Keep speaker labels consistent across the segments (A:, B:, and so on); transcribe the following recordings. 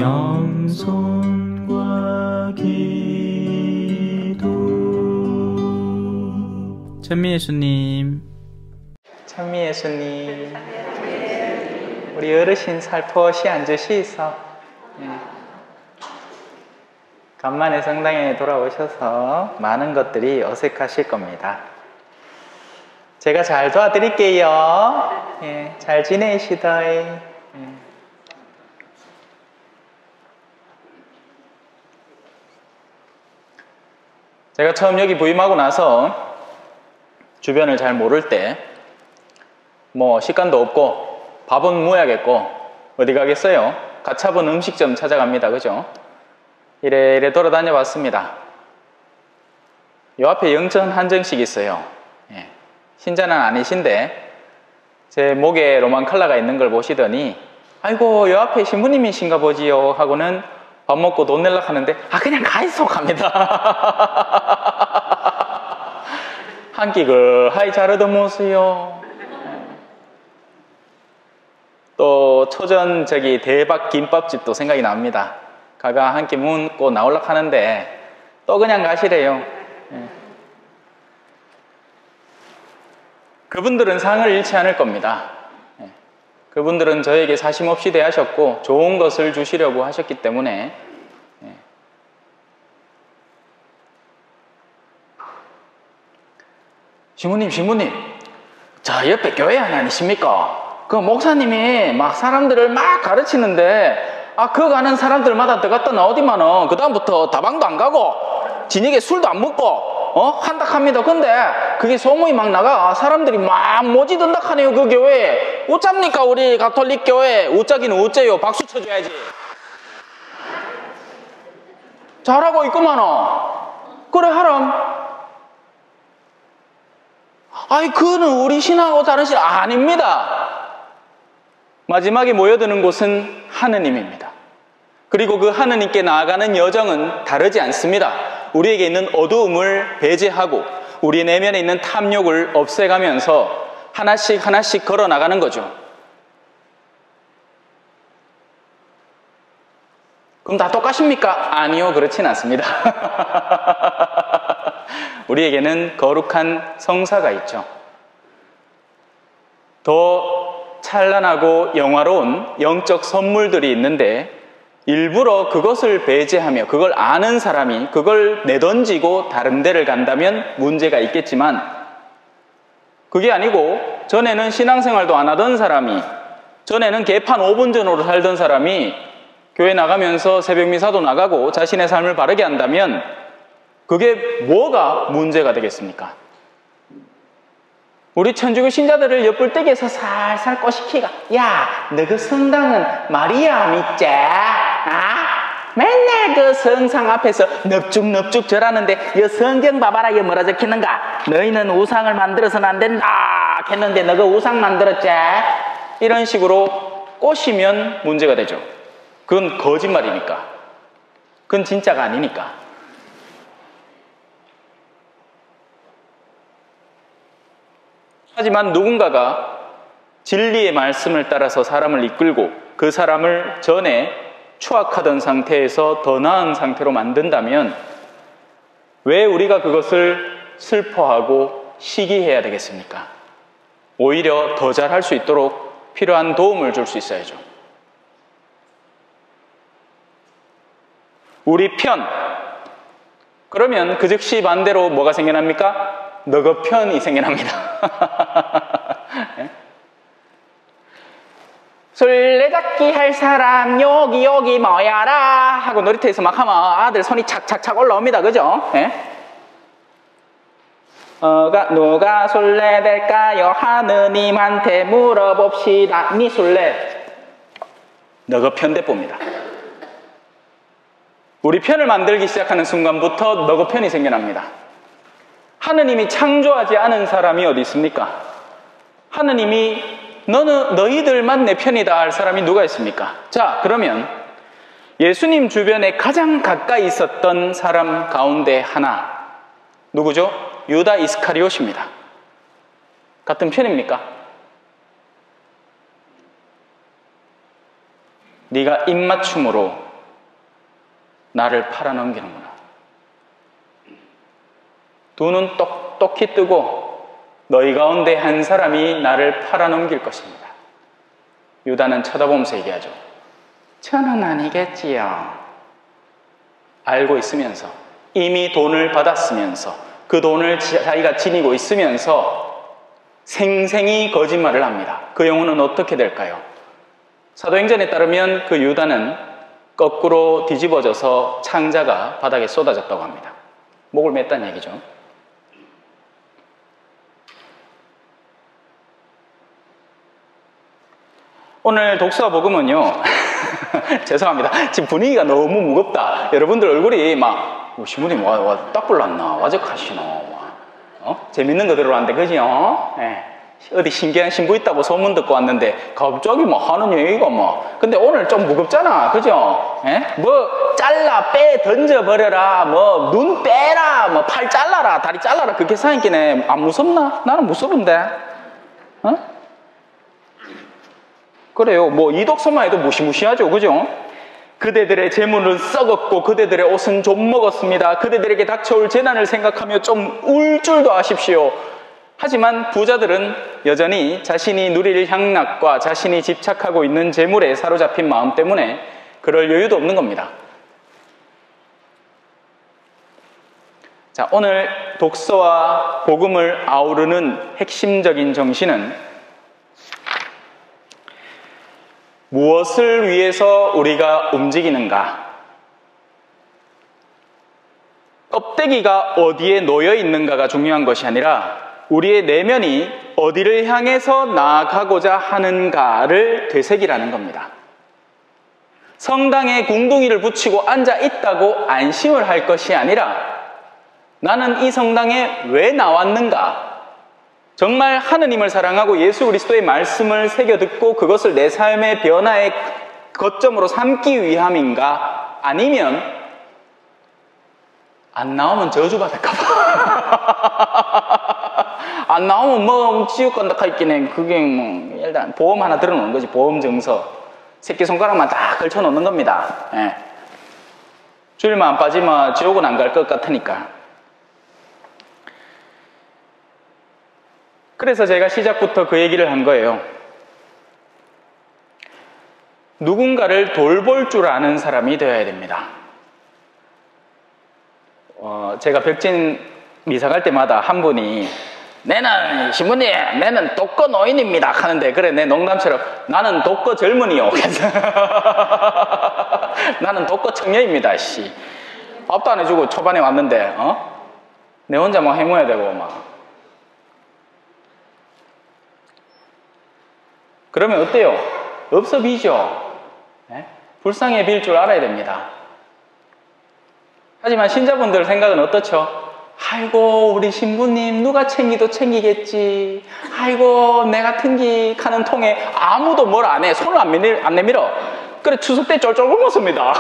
A: 영손과 기도. 찬미예수님, 찬미예수님, 우리 어르신 살포시 앉으시소. 간만에 성당에 돌아오셔서 많은 것들이 어색하실 겁니다. 제가 잘 도와드릴게요. 예, 잘 지내시다. 예. 제가 처음 여기 부임하고 나서 주변을 잘 모를 때 뭐 식감도 없고 밥은 무야겠고 어디 가겠어요? 가차분 음식점 찾아갑니다. 그죠? 이래 돌아다녀 봤습니다. 요 앞에 영천 한정식 있어요. 예. 신자는 아니신데 제 목에 로만 컬러가 있는 걸 보시더니 아이고 요 앞에 신부님이신가 보지요 하고는 밥 먹고 돈 내려고 하는데 그냥 가있어 갑니다. 한 끼 하이 잘 얻어먹었어요. 또 초전 대박 김밥집도 생각이 납니다. 가가 한 끼 묻고 나오려고 하는데 또 그냥 가시래요. 그분들은 상을 잃지 않을 겁니다. 그분들은 저에게 사심없이 대하셨고 좋은 것을 주시려고 하셨기 때문에 신부님, 저 옆에 교회 하나 아니십니까? 그 목사님이 막 사람들을 막 가르치는데 그 가는 사람들마다 들어갔다 나오디만은 그 다음부터 다방도 안 가고 저녁에 술도 안 먹고 한다 합니다. 근데 그게 소문이 막 나가 사람들이 막 모지든다 하네요. 그 교회 어쩝니까? 우리 가톨릭 교회 어쩌기는 어째요. 박수 쳐줘야지. 잘하고 있구만은. 그래 하람. 그는 우리 신하고 다른 신 아닙니다. 마지막에 모여드는 곳은 하느님입니다. 그리고 그 하느님께 나아가는 여정은 다르지 않습니다. 우리에게 있는 어두움을 배제하고 우리 내면에 있는 탐욕을 없애가면서 하나씩 걸어 나가는 거죠. 그럼 다 똑같습니까? 아니요, 그렇진 않습니다. 우리에게는 거룩한 성사가 있죠. 더 찬란하고 영화로운 영적 선물들이 있는데 일부러 그것을 배제하며 그걸 아는 사람이 그걸 내던지고 다른 데를 간다면 문제가 있겠지만 그게 아니고 전에는 신앙생활도 안 하던 사람이 전에는 개판 5분 전으로 살던 사람이 교회 나가면서 새벽 미사도 나가고 자신의 삶을 바르게 한다면 그게 뭐가 문제가 되겠습니까? 우리 천주교 신자들을 옆불떼기에서 살살 꼬시키가 야, 너 그 성당은 마리아 믿지? 맨날 그 성상 앞에서 넙죽넙죽 절하는데 여 성경 봐봐라. 여 뭐라 적혔는가? 너희는 우상을 만들어서는 안 된다 했는데 너 그 우상 만들었지? 이런 식으로 꼬시면 문제가 되죠. 그건 거짓말이니까. 그건 진짜가 아니니까. 하지만 누군가가 진리의 말씀을 따라서 사람을 이끌고 그 사람을 전에 추악하던 상태에서 더 나은 상태로 만든다면 왜 우리가 그것을 슬퍼하고 시기해야 되겠습니까? 오히려 더 잘할 수 있도록 필요한 도움을 줄 수 있어야죠. 우리 편. 그러면 그 즉시 반대로 뭐가 생겨납니까? 너그 편이 생겨납니다. 술래잡기 할 사람 여기 모여라 하고 놀이터에서 막 하면 아들 손이 착착착 올라옵니다. 그죠? 누가 술래될까요? 하느님한테 물어봅시다. 니 술래. 너그 편대봅니다. 우리 편을 만들기 시작하는 순간부터 너그 편이 생겨납니다. 하느님이 창조하지 않은 사람이 어디 있습니까? 하느님이 너희들만 내 편이다 할 사람이 누가 있습니까? 자, 그러면 예수님 주변에 가장 가까이 있었던 사람 가운데 하나 누구죠? 유다 이스카리옷입니다. 같은 편입니까? 네가 입맞춤으로 나를 팔아넘기는구나. 두 눈 똑똑히 뜨고 너희 가운데 한 사람이 나를 팔아넘길 것입니다. 유다는 쳐다보면서 얘기하죠. 저는 아니겠지요. 알고 있으면서, 이미 돈을 받았으면서, 그 돈을 자기가 지니고 있으면서 생생히 거짓말을 합니다. 그 영혼은 어떻게 될까요? 사도행전에 따르면 그 유다는 거꾸로 뒤집어져서 창자가 바닥에 쏟아졌다고 합니다. 목을 맸다는 얘기죠. 오늘 독서 복음은요. 죄송합니다. 지금 분위기가 너무 무겁다. 여러분들 얼굴이 막 신부님 딱 불났나? 와적하시노? 재밌는 거 들어왔는데 그지요? 네. 어디 신기한 신부 있다고 소문 듣고 왔는데 갑자기 뭐 하는 얘기가 뭐. 근데 오늘 좀 무겁잖아. 그죠? 네? 뭐 잘라 빼 던져버려라, 뭐 눈 빼라, 뭐 팔 잘라라, 다리 잘라라, 그렇게 사니까 안 무섭나? 나는 무서운데. 어? 그래요. 뭐 이 독서만 해도 무시무시하죠. 그죠? 그대들의 재물은 썩었고 그대들의 옷은 좀 먹었습니다. 그대들에게 닥쳐올 재난을 생각하며 좀 울 줄도 아십시오. 하지만 부자들은 여전히 자신이 누릴 향락과 자신이 집착하고 있는 재물에 사로잡힌 마음 때문에 그럴 여유도 없는 겁니다. 자, 오늘 독서와 복음을 아우르는 핵심적인 정신은 무엇을 위해서 우리가 움직이는가? 껍데기가 어디에 놓여 있는가가 중요한 것이 아니라 우리의 내면이 어디를 향해서 나아가고자 하는가를 되새기라는 겁니다. 성당에 궁둥이를 붙이고 앉아 있다고 안심을 할 것이 아니라 나는 이 성당에 왜 나왔는가? 정말 하느님을 사랑하고 예수 그리스도의 말씀을 새겨 듣고 그것을 내 삶의 변화의 거점으로 삼기 위함인가? 아니면 안 나오면 저주받을까봐. 안 나오면 뭐 지옥 간다 카있기네. 그게 뭐 일단 보험 하나 들어놓는 거지. 보험 증서. 새끼손가락만 다 걸쳐놓는 겁니다. 예. 주일만 안 빠지면 지옥은 안 갈 것 같으니까. 그래서 제가 시작부터 그 얘기를 한 거예요. 누군가를 돌볼 줄 아는 사람이 되어야 됩니다. 제가 벽진 미사 갈 때마다 한 분이 내는 신부님, 내는 독거 노인입니다 하는데 그래 내 농담처럼 나는 독거 젊은이요. 나는 독거 청년입니다. 씨. 밥도 안 해주고 초반에 왔는데 내 혼자 막 해모야 되고 막. 그러면 어때요? 없어 비죠? 네? 불쌍해 빌 줄 알아야 됩니다. 하지만 신자분들 생각은 어떻죠? 아이고 우리 신부님 누가 챙기도 챙기겠지. 아이고 내 같은 기 가는 통에 아무도 뭘 안 해. 손을 안 내밀어. 그래 추석 때 쫄쫄 굶었습니다.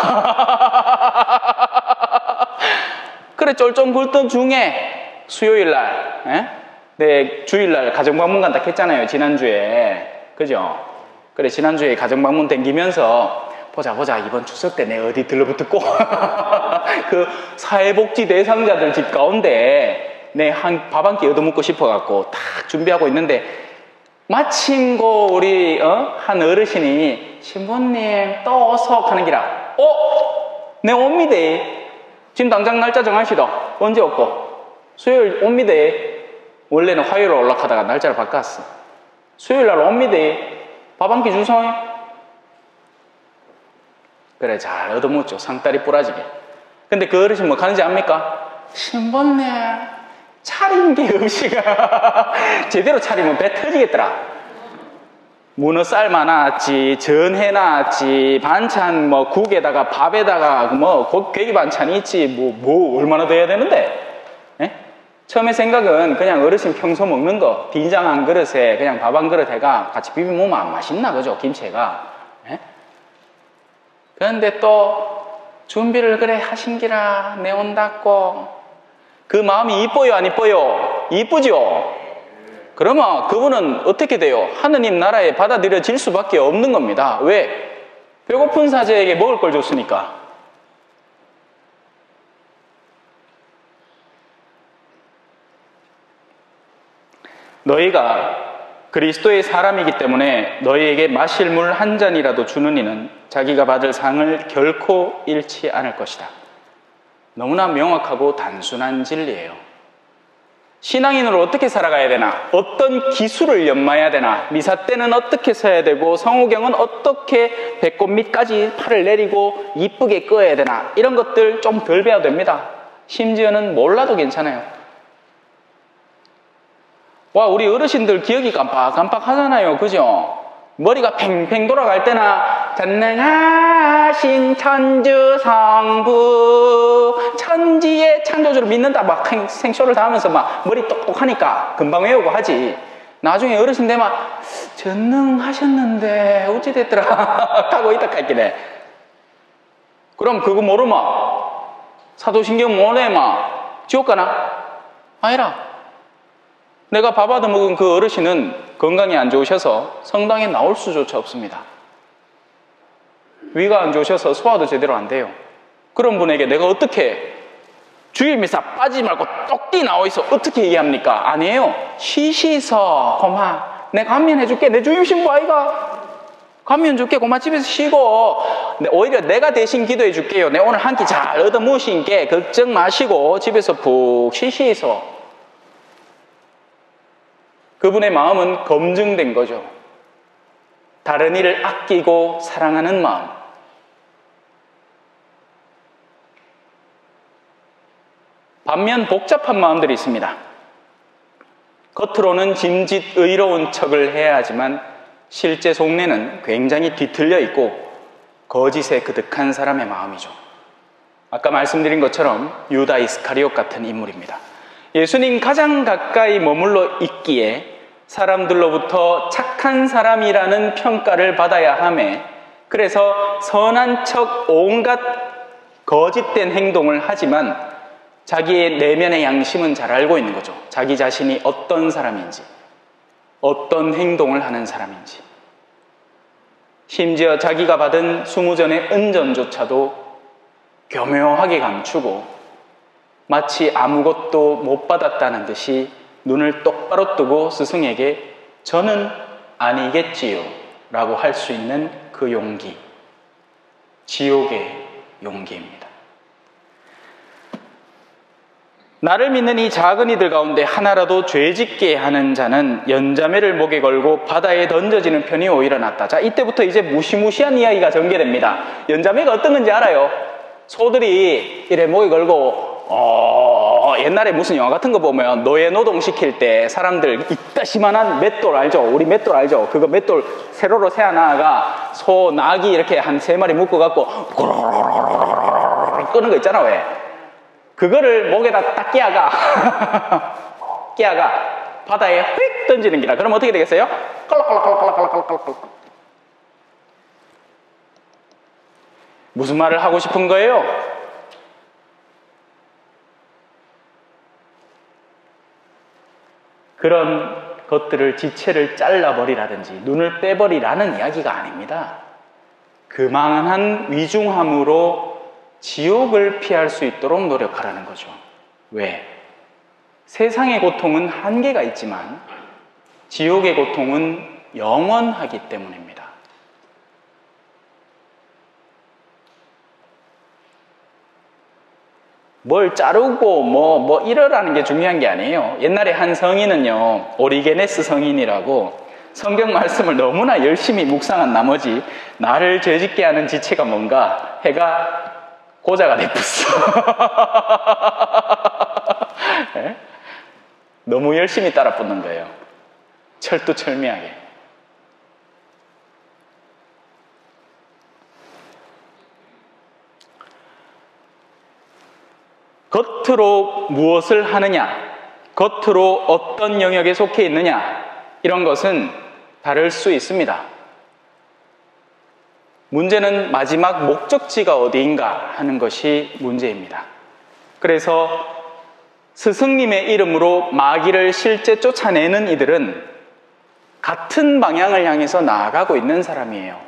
A: 그래 쫄쫄 굶던 중에 수요일날 내 주일날 가정방문 간다 했잖아요. 지난주에. 그죠? 그래 지난주에 가정방문 댕기면서 보자 이번 추석 때 내가 어디 들러붙고 그 사회복지 대상자들 집 가운데 내 밥 한 끼 얻어먹고 싶어갖고 딱 준비하고 있는데 마침 우리 한 어르신이 신부님 또 어서 하는 기라 내 옵니다. 지금 당장 날짜 정하시다. 언제 없고 수요일 옵니다. 원래는 화요일로 올라가다가 날짜를 바꿨어. 수요일날 옵니다. 밥 한 끼 주소. 그래 잘 얻어먹죠. 상다리 뿌라지게. 근데 그 어르신 뭐 가는지 압니까? 신부님 차린 게 음식아. 제대로 차리면 배 터지겠더라. 문어 삶아놨지, 전 해놨지, 반찬 뭐 국에다가 밥에다가 뭐 괴기 반찬이 있지 뭐 얼마나 더 해야 되는데? 에? 처음에 생각은 그냥 어르신 평소 먹는 거 된장 한 그릇에 그냥 밥 한 그릇 해가 같이 비벼 먹으면 안 맛있나 그죠? 김치가. 에? 그런데 또 준비를 그래 하신기라 내온다고 그 마음이 이뻐요 안 이뻐요? 이쁘죠? 그러면 그분은 어떻게 돼요? 하느님 나라에 받아들여질 수밖에 없는 겁니다. 왜? 배고픈 사제에게 먹을 걸 줬으니까. 너희가 그리스도의 사람이기 때문에 너희에게 마실 물 한 잔이라도 주는 이는 자기가 받을 상을 결코 잃지 않을 것이다. 너무나 명확하고 단순한 진리예요. 신앙인으로 어떻게 살아가야 되나? 어떤 기술을 연마해야 되나? 미사 때는 어떻게 서야 되고 성우경은 어떻게 배꼽 밑까지 팔을 내리고 이쁘게 끄어야 되나? 이런 것들 좀 덜 배워도 됩니다. 심지어는 몰라도 괜찮아요. 와, 우리 어르신들 기억이 깜빡깜빡 하잖아요. 그죠? 머리가 팽팽 돌아갈 때나 전능하신 천주 성부 천지의 창조주를 믿는다 막 생쇼를 다 하면서 막 머리 똑똑하니까 금방 외우고 하지. 나중에 어르신 되면 전능하셨는데 어찌됐더라 하고 있다 할기네. 그럼 그거 모르면 사도신경 모르면 지옥 가나? 아니라. 내가 밥 얻어먹은 그 어르신은 건강이 안 좋으셔서 성당에 나올 수조차 없습니다. 위가 안 좋으셔서 소화도 제대로 안 돼요. 그런 분에게 내가 어떻게 주일 미사 빠지지 말고 똑띠 나와 있어 어떻게 얘기합니까? 아니에요. 쉬시서 고마 내 감면해줄게. 내 주임신부 아이가 감면 줄게. 고마 집에서 쉬고 오히려 내가 대신 기도해 줄게요. 내 오늘 한 끼 잘 얻어 무신 게 걱정 마시고 집에서 푹 쉬시서. 그분의 마음은 검증된 거죠. 다른 이를 아끼고 사랑하는 마음. 반면 복잡한 마음들이 있습니다. 겉으로는 짐짓 의로운 척을 해야 하지만 실제 속내는 굉장히 뒤틀려 있고 거짓에 그득한 사람의 마음이죠. 아까 말씀드린 것처럼 유다 이스카리옷 같은 인물입니다. 예수님 가장 가까이 머물러 있기에 사람들로부터 착한 사람이라는 평가를 받아야 하며 그래서 선한 척 온갖 거짓된 행동을 하지만 자기의 내면의 양심은 잘 알고 있는 거죠. 자기 자신이 어떤 사람인지 어떤 행동을 하는 사람인지 심지어 자기가 받은 수무전의 은전조차도 교묘하게 감추고 마치 아무것도 못 받았다는 듯이 눈을 똑바로 뜨고 스승에게 저는 아니겠지요 라고 할 수 있는 그 용기, 지옥의 용기입니다. 나를 믿는 이 작은 이들 가운데 하나라도 죄짓게 하는 자는 연자매를 목에 걸고 바다에 던져지는 편이 오히려 낫다. 자, 이때부터 이제 무시무시한 이야기가 전개됩니다. 연자매가 어떤 건지 알아요? 소들이 이래 목에 걸고 옛날에 무슨 영화 같은 거 보면 노예 노동 시킬 때 사람들 이따시만한 맷돌 알죠? 우리 맷돌 알죠? 그거 맷돌 세로로 세 하나가 소, 낙이 이렇게 한 3마리 묶어갖고 끄는 거 있잖아. 왜? 그거를 목에다 딱 끼어가 바다에 휙 던지는 기라. 그럼 어떻게 되겠어요? 껄럭껄럭껄럭껄럭껄럭껄럭. 무슨 말을 하고 싶은 거예요? 그런 것들을 지체를 잘라버리라든지 눈을 빼버리라는 이야기가 아닙니다. 그만한 위중함으로 지옥을 피할 수 있도록 노력하라는 거죠. 왜? 세상의 고통은 한계가 있지만 지옥의 고통은 영원하기 때문입니다. 뭘 자르고 뭐 이러라는 게 중요한 게 아니에요. 옛날에 한 성인은요, 오리게네스 성인이라고 성경 말씀을 너무나 열심히 묵상한 나머지 나를 죄짓게 하는 지체가 뭔가 해가 고자가 됐었어. 네? 너무 열심히 따라 붙는 거예요. 철두철미하게. 겉으로 무엇을 하느냐, 겉으로 어떤 영역에 속해 있느냐, 이런 것은 다를 수 있습니다. 문제는 마지막 목적지가 어디인가 하는 것이 문제입니다. 그래서 스승님의 이름으로 마귀를 실제 쫓아내는 이들은 같은 방향을 향해서 나아가고 있는 사람이에요.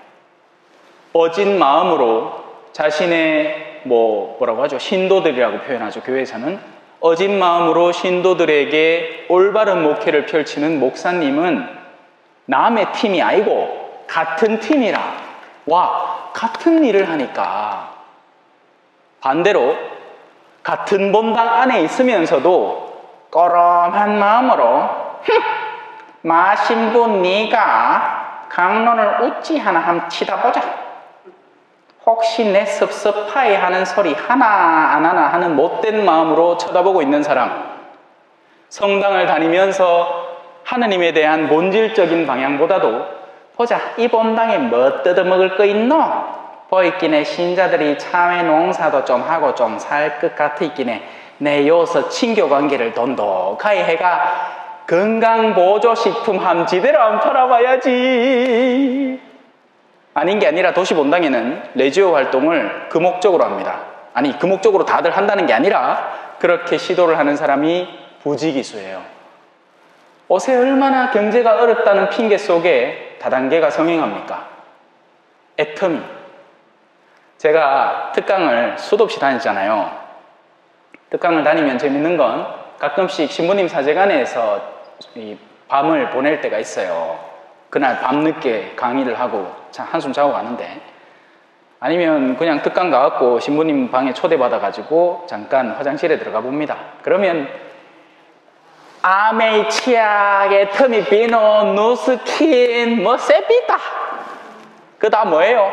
A: 어진 마음으로 자신의 뭐라고 하죠? 신도들이라고 표현하죠. 교회에서는 어진 마음으로 신도들에게 올바른 목회를 펼치는 목사님은 남의 팀이 아니고 같은 팀이라. 와, 같은 일을 하니까. 반대로 같은 본당 안에 있으면서도 꺼름한 마음으로 마신부 네가 강론을 우찌 하나 함 치다보자. 혹시 내 섭섭하이 하는 소리 하나 안 하나 하는 못된 마음으로 쳐다보고 있는 사람, 성당을 다니면서 하느님에 대한 본질적인 방향보다도 보자, 이 본당에 뭐 뜯어먹을 거 있노? 보이기네 신자들이 참외 농사도 좀 하고 좀 살 것 같아 있기네. 내 요서 친교관계를 돈독하게 해가 건강보조식품 함지대로 안 팔아봐야지. 아닌 게 아니라 도시본당에는 레지오 활동을 그 목적으로 합니다. 아니, 그 목적으로 다들 한다는 게 아니라 그렇게 시도를 하는 사람이 부지기수예요. 옷에 얼마나 경제가 어렵다는 핑계 속에 다단계가 성행합니까? 애터미. 제가 특강을 수도 없이 다녔잖아요. 특강을 다니면 재밌는 건 가끔씩 신부님 사제관에서 이 밤을 보낼 때가 있어요. 그날 밤늦게 강의를 하고 한숨 자고 가는데, 아니면 그냥 특강 가갖고 신부님 방에 초대받아가지고 잠깐 화장실에 들어가 봅니다. 그러면 아메이치아게 터미 비노 누스킨 뭐 세피다, 그거 다 뭐예요?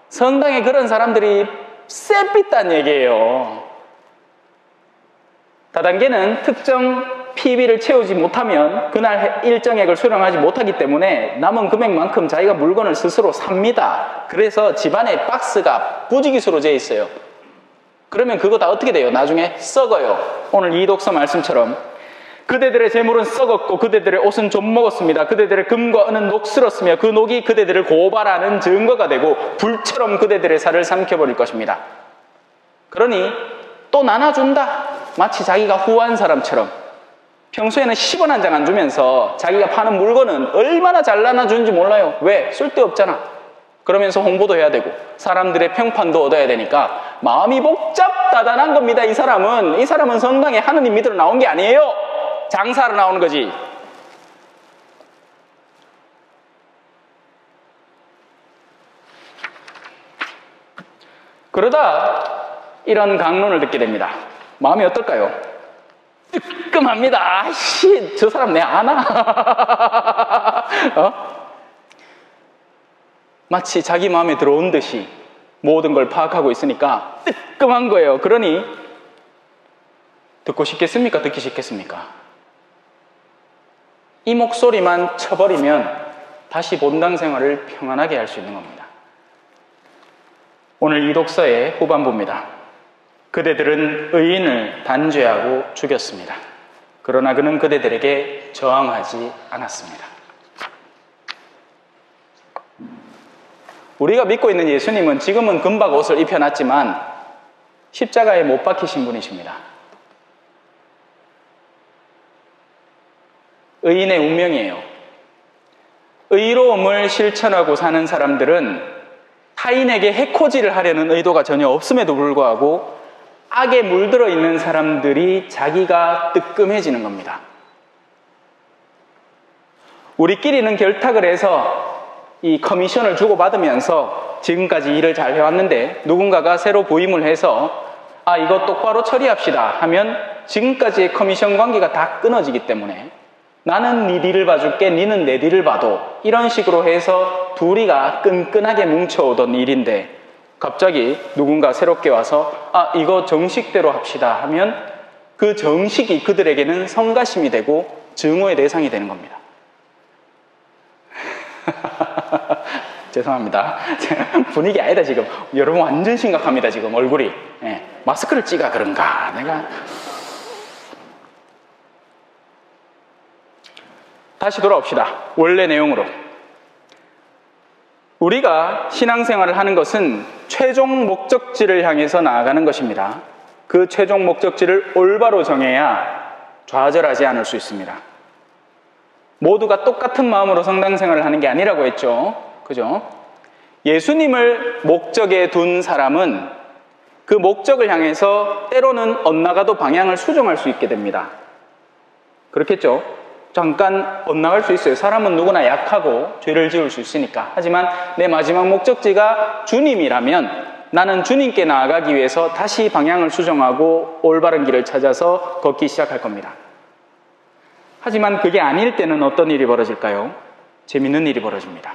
A: 성당에 그런 사람들이 세피다는 얘기예요. 다단계는 특정 PB를 채우지 못하면 그날 일정액을 수령하지 못하기 때문에 남은 금액만큼 자기가 물건을 스스로 삽니다. 그래서 집안에 박스가 부지기수로 재 있어요. 그러면 그거 다 어떻게 돼요? 나중에 썩어요. 오늘 이 독서 말씀처럼 그대들의 재물은 썩었고 그대들의 옷은 좀 먹었습니다. 그대들의 금과 은은 녹슬었으며 그 녹이 그대들을 고발하는 증거가 되고 불처럼 그대들의 살을 삼켜버릴 것입니다. 그러니 또 나눠준다. 마치 자기가 후한 사람처럼. 평소에는 10원 한 장 안 주면서 자기가 파는 물건은 얼마나 잘 나눠주는지 몰라요. 왜? 쓸데없잖아. 그러면서 홍보도 해야 되고 사람들의 평판도 얻어야 되니까 마음이 복잡다단한 겁니다. 이 사람은 성당에 하느님 믿으러 나온 게 아니에요. 장사하러 나오는 거지. 그러다 이런 강론을 듣게 됩니다. 마음이 어떨까요? 뜨끔합니다. 아씨, 저 사람 내 아나? 마치 자기 마음에 들어온 듯이 모든 걸 파악하고 있으니까 뜨끔한 거예요. 그러니 듣고 싶겠습니까? 듣기 싫겠습니까? 이 목소리만 쳐버리면 다시 본당 생활을 평안하게 할 수 있는 겁니다. 오늘 이 독서의 후반부입니다. 그대들은 의인을 단죄하고 죽였습니다. 그러나 그는 그대들에게 저항하지 않았습니다. 우리가 믿고 있는 예수님은 지금은 금박 옷을 입혀놨지만 십자가에 못 박히신 분이십니다. 의인의 운명이에요. 의로움을 실천하고 사는 사람들은 타인에게 해코지를 하려는 의도가 전혀 없음에도 불구하고 악에 물들어 있는 사람들이 자기가 뜨끔해지는 겁니다. 우리끼리는 결탁을 해서 이 커미션을 주고받으면서 지금까지 일을 잘 해왔는데 누군가가 새로 부임을 해서 이거 똑바로 처리합시다 하면 지금까지의 커미션 관계가 다 끊어지기 때문에 나는 네 뒤를 봐줄게, 니는 내 뒤를 봐도, 이런 식으로 해서 둘이가 끈끈하게 뭉쳐오던 일인데 갑자기 누군가 새롭게 와서 이거 정식대로 합시다 하면 그 정식이 그들에게는 성가심이 되고 증오의 대상이 되는 겁니다. 죄송합니다. 분위기 아니다 지금. 여러분 완전 심각합니다 지금 얼굴이. 마스크를 찍어 그런가 내가. 다시 돌아옵시다. 원래 내용으로. 우리가 신앙생활을 하는 것은 최종 목적지를 향해서 나아가는 것입니다. 그 최종 목적지를 올바로 정해야 좌절하지 않을 수 있습니다. 모두가 똑같은 마음으로 성당생활을 하는 게 아니라고 했죠. 그죠? 예수님을 목적에 둔 사람은 그 목적을 향해서 때로는 엇나가도 방향을 수정할 수 있게 됩니다. 그렇겠죠? 잠깐 엇나갈 수 있어요. 사람은 누구나 약하고 죄를 지을 수 있으니까. 하지만 내 마지막 목적지가 주님이라면 나는 주님께 나아가기 위해서 다시 방향을 수정하고 올바른 길을 찾아서 걷기 시작할 겁니다. 하지만 그게 아닐 때는 어떤 일이 벌어질까요? 재밌는 일이 벌어집니다.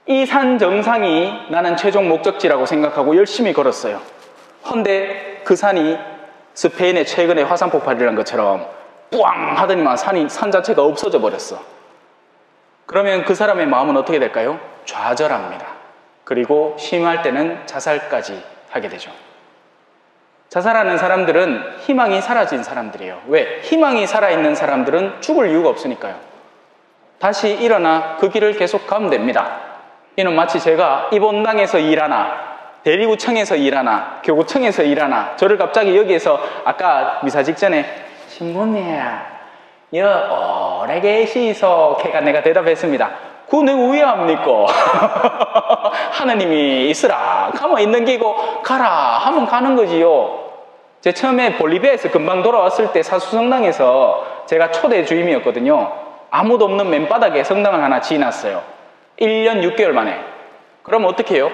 A: 이 산 정상이 나는 최종 목적지라고 생각하고 열심히 걸었어요. 헌데 그 산이 스페인의 최근에 화산 폭발이 일어난 것처럼 뿌앙 하더니만 산 자체가 없어져 버렸어. 그러면 그 사람의 마음은 어떻게 될까요? 좌절합니다. 그리고 심할 때는 자살까지 하게 되죠. 자살하는 사람들은 희망이 사라진 사람들이에요. 왜? 희망이 살아있는 사람들은 죽을 이유가 없으니까요. 다시 일어나 그 길을 계속 가면 됩니다. 이는 마치 제가 이 본당에서 일하나 대리구청에서 일하나 교구청에서 일하나 저를 갑자기 여기에서 아까 미사 직전에 신부님 여 오래 계시소 걔가 내가 대답했습니다. 그거 내가 왜 합니까? 하느님이 있으라 가면 있는 기고 가라 하면 가는 거지요. 제 처음에 볼리비아에서 금방 돌아왔을 때 사수성당에서 제가 초대 주임이었거든요. 아무도 없는 맨바닥에 성당을 하나 지어놨어요. 1년 6개월 만에. 그럼 어떻게 해요?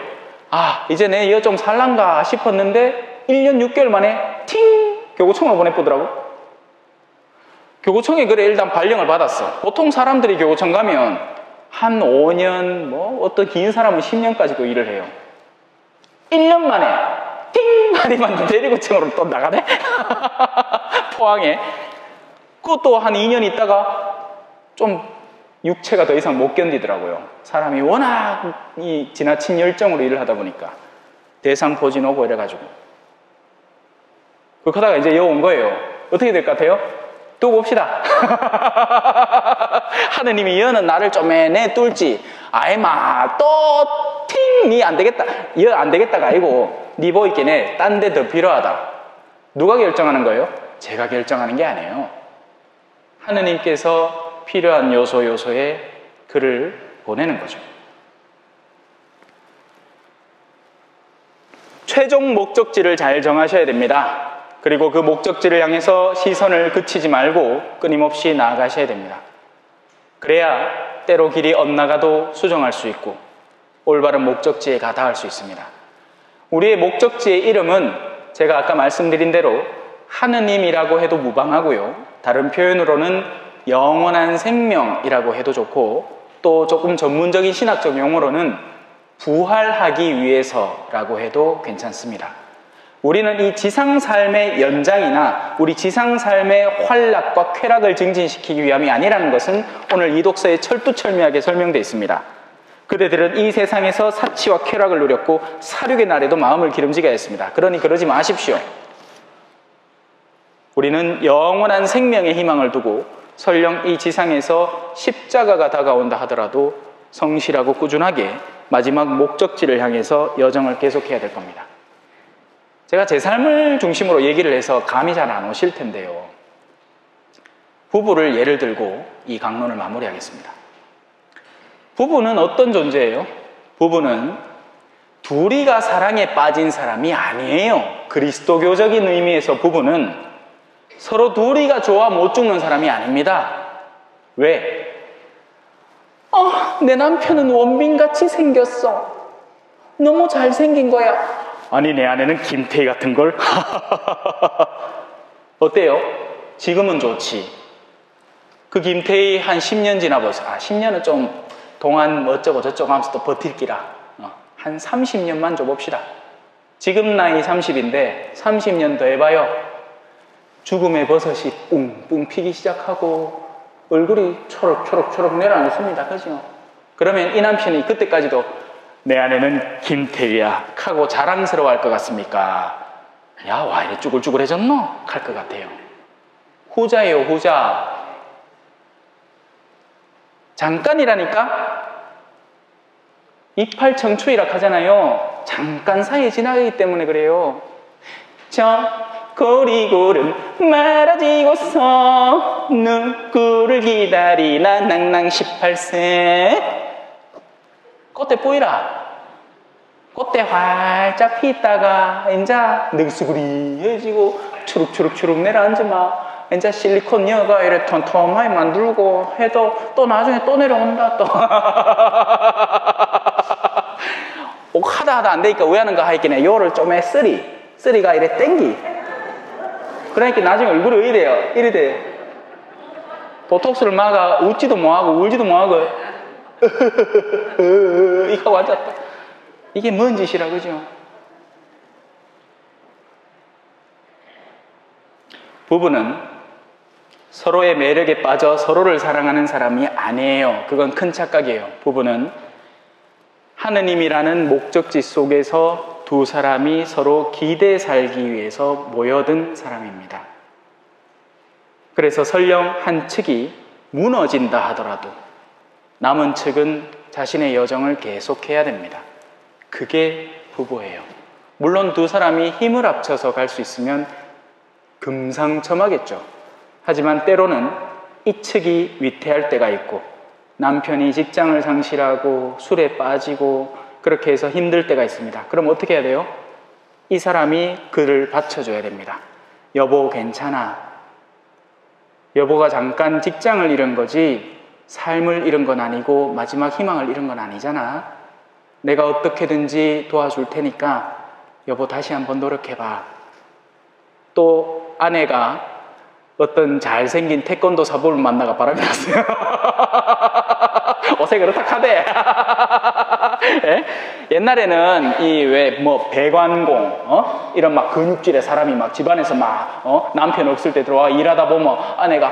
A: 아 이제 내 이거 좀 살란가 싶었는데 1년 6개월 만에 팅! 교구청을 보내보더라고. 교구청에 그래 일단 발령을 받았어. 보통 사람들이 교구청 가면 한 5년 뭐 어떤 긴 사람은 10년까지도 일을 해요. 1년 만에 팅! 하니만 대리구청으로 또 나가네? 포항에. 그것도 한 2년 있다가 좀 육체가 더 이상 못 견디더라고요. 사람이 워낙 이 지나친 열정으로 일을 하다 보니까 대상포진 오고 이래가지고 그렇게 하다가 이제 여기 온 거예요. 어떻게 될 것 같아요? 두고 봅시다. 하느님이 여는 나를 쪼매내 뚫지 아이마 또 팅! 니 안되겠다 여 안되겠다가 아니고 니 보이긴 해 딴 데 더 필요하다. 누가 결정하는 거예요? 제가 결정하는 게 아니에요. 하느님께서 필요한 요소에 그를 보내는 거죠. 최종 목적지를 잘 정하셔야 됩니다. 그리고 그 목적지를 향해서 시선을 그치지 말고 끊임없이 나아가셔야 됩니다. 그래야 때로 길이 엇나가도 수정할 수 있고 올바른 목적지에 가닿을 수 있습니다. 우리의 목적지의 이름은 제가 아까 말씀드린 대로 하느님이라고 해도 무방하고요. 다른 표현으로는 영원한 생명이라고 해도 좋고 또 조금 전문적인 신학적 용어로는 부활하기 위해서라고 해도 괜찮습니다. 우리는 이 지상 삶의 연장이나 우리 지상 삶의 활락과 쾌락을 증진시키기 위함이 아니라는 것은 오늘 이 독서에 철두철미하게 설명되어 있습니다. 그대들은 이 세상에서 사치와 쾌락을 누렸고 사륙의 날에도 마음을 기름지게 했습니다. 그러니 그러지 마십시오. 우리는 영원한 생명의 희망을 두고 설령 이 지상에서 십자가가 다가온다 하더라도 성실하고 꾸준하게 마지막 목적지를 향해서 여정을 계속해야 될 겁니다. 제가 제 삶을 중심으로 얘기를 해서 감이 잘 안 오실 텐데요. 부부를 예를 들고 이 강론을 마무리하겠습니다. 부부는 어떤 존재예요? 부부는 둘이가 사랑에 빠진 사람이 아니에요. 그리스도교적인 의미에서 부부는 서로 둘이가 좋아 못 죽는 사람이 아닙니다. 왜? 내 남편은 원빈같이 생겼어. 너무 잘생긴 거야. 아니 내 아내는 김태희 같은 걸? 어때요? 지금은 좋지. 그 김태희 한 10년 지나보세요. 10년은 좀 동안 어쩌고 저쩌고 하면서 또 버틸기라. 한 30년만 줘봅시다. 지금 나이 30인데 30년 더 해봐요. 죽음의 버섯이 뿡뿡 피기 시작하고 얼굴이 초록초록 내려앉습니다. 그죠? 그러면 이 남편이 그때까지도 내 아내는 김태희야 하고 자랑스러워할 것 같습니까? 야, 와 이래 쭈글쭈글해졌노? 할 것 같아요. 후자예요, 후자. 잠깐이라니까? 이팔청추이라 하잖아요. 잠깐 사이에 지나가기 때문에 그래요. 저 고리고름 말아지고서 누구를 기다리나 낭낭 18세 꽃대 보이라. 그때 활짝 피다가 이제 늙수구리해지고 추룩추룩추룩 내려앉으면 이제 실리콘 여가 이래 tontom하게 만들고 해도 또 나중에 또 내려온다 또. 하다 안 되니까 왜 하는가 하겠네. 요를 좀 해 쓰리가 이래 땡기. 그러니까 나중에 얼굴이 이래 돼. 보톡스를 막아 웃지도 못하고 울지도 못하고 이거 앉았다. 이게 뭔 짓이라 그죠? 부부는 서로의 매력에 빠져 서로를 사랑하는 사람이 아니에요. 그건 큰 착각이에요. 부부는 하느님이라는 목적지 속에서 두 사람이 서로 기대 살기 위해서 모여든 사람입니다. 그래서 설령 한 측이 무너진다 하더라도 남은 측은 자신의 여정을 계속해야 됩니다. 그게 부부예요. 물론 두 사람이 힘을 합쳐서 갈 수 있으면 금상첨화겠죠. 하지만 때로는 이 측이 위태할 때가 있고 남편이 직장을 상실하고 술에 빠지고 그렇게 해서 힘들 때가 있습니다. 그럼 어떻게 해야 돼요? 이 사람이 그를 받쳐줘야 됩니다. 여보 괜찮아. 여보가 잠깐 직장을 잃은 거지 삶을 잃은 건 아니고 마지막 희망을 잃은 건 아니잖아. 내가 어떻게든지 도와줄 테니까 여보 다시 한번 노력해봐. 또 아내가 어떤 잘생긴 태권도 사부를 만나가 바람이 났어요. 어색 그렇다 카대. 예? 옛날에는 이 왜 뭐 배관공 이런 막 근육질의 사람이 막 집안에서 막 남편 없을 때 들어와 일하다 보면 아내가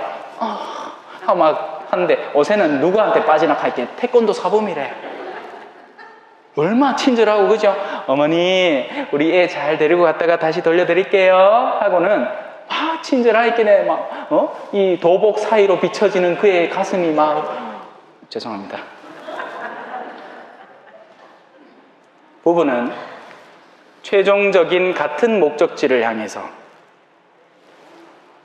A: 하고 막 하는데 요새는 누구한테 빠지나 할게 태권도 사범이래. 얼마나 친절하고 그죠? 어머니 우리 애 잘 데리고 갔다가 다시 돌려드릴게요 하고는 친절하겠네. 막 이 도복 사이로 비춰지는 그의 가슴이 막 죄송합니다. 부부는 최종적인 같은 목적지를 향해서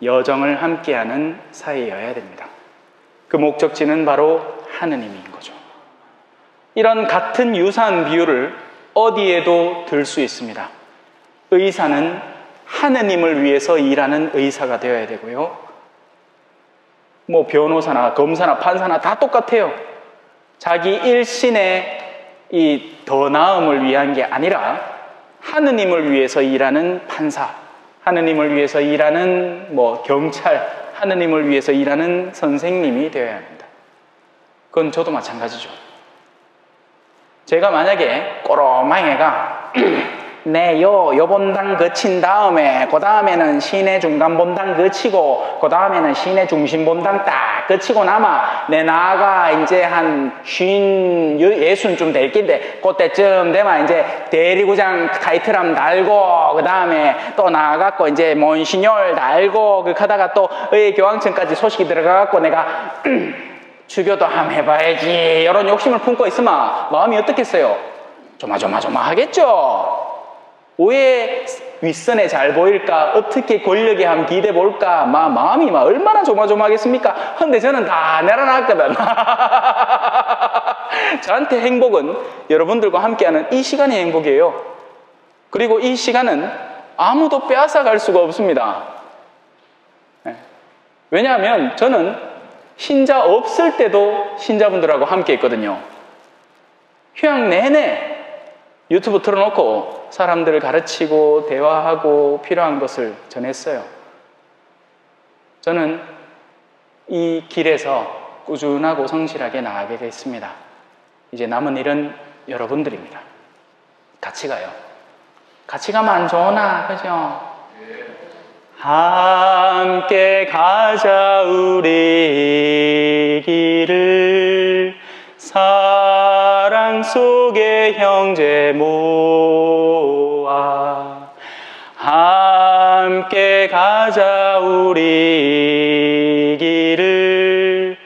A: 여정을 함께하는 사이여야 됩니다. 그 목적지는 바로 하느님인 거죠. 이런 같은 유사한 비유를 어디에도 들 수 있습니다. 의사는 하느님을 위해서 일하는 의사가 되어야 되고요. 뭐 변호사나 검사나 판사나 다 똑같아요. 자기 일신의 이 더 나음을 위한 게 아니라 하느님을 위해서 일하는 판사, 하느님을 위해서 일하는 뭐 경찰, 하느님을 위해서 일하는 선생님이 되어야 합니다. 그건 저도 마찬가지죠. 제가 만약에 꼬로망이가 요 본당 거친 다음에 그 다음에는 시내 중간 본당 거치고 그 다음에는 시내 중심 본당 딱 거치고 나마 내 나가 이제 한 50, 60쯤 될 낀데 그때쯤 되면 이제 대리구장 타이틀함 달고 그 다음에 또 나가갖고 이제 몬시뇰 달고 그 하다가 또 의교황청까지 소식이 들어가갖고 내가 주교도 한번 해봐야지 이런 욕심을 품고 있으면 마음이 어떻겠어요? 조마조마하겠죠. 왜 윗선에 잘 보일까? 어떻게 권력에 한번 기대볼까? 마음이 얼마나 조마조마하겠습니까? 근데 저는 다 내려놨거든. 저한테 행복은 여러분들과 함께하는 이 시간이 행복이에요. 그리고 이 시간은 아무도 빼앗아 갈 수가 없습니다. 왜냐하면 저는 신자 없을 때도 신자분들하고 함께 있거든요. 휴양 내내 유튜브 틀어놓고 사람들을 가르치고 대화하고 필요한 것을 전했어요. 저는 이 길에서 꾸준하고 성실하게 나아가겠습니다. 이제 남은 일은 여러분들입니다. 같이 가요. 같이 가면 안 좋으나, 그죠? 함께 가자 우리 길을 사랑 속에 형제 모아 함께 가자 우리 길을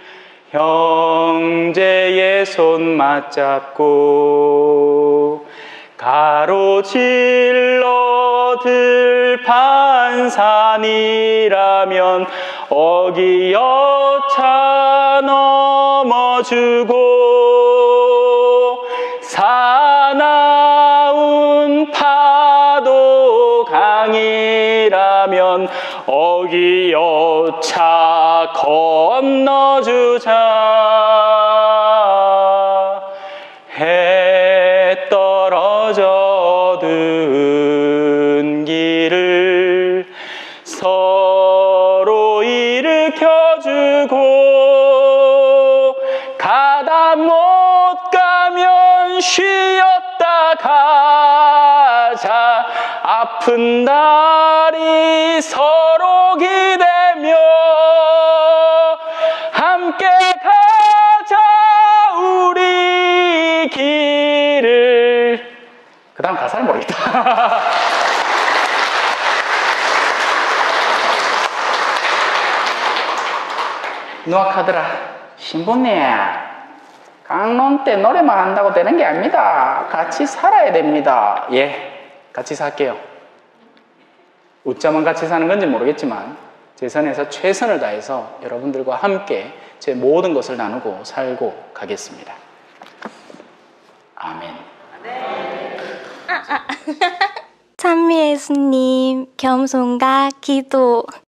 A: 형제의 손 맞잡고 가로질러 들판산이라면 어기여차 넘어주고 사나운 가면 어기여차 건너주자. 해 떨어져 든 길을 서로 일으켜주고, 가다 못 가면 쉬었다 가자. 아픈 다리 서로 기대며 함께 가자 우리 길을. 그 다음 가사를 모르겠다. 누악하더라. 신부님, 강론 때 노래만 한다고 되는 게 아닙니다. 같이 살아야 됩니다. 예, 같이 살게요. 웃자만 같이 사는 건지 모르겠지만 제 선에서 최선을 다해서 여러분들과 함께 제 모든 것을 나누고 살고 가겠습니다. 아멘.
B: 찬미 예수님, 겸손과 기도.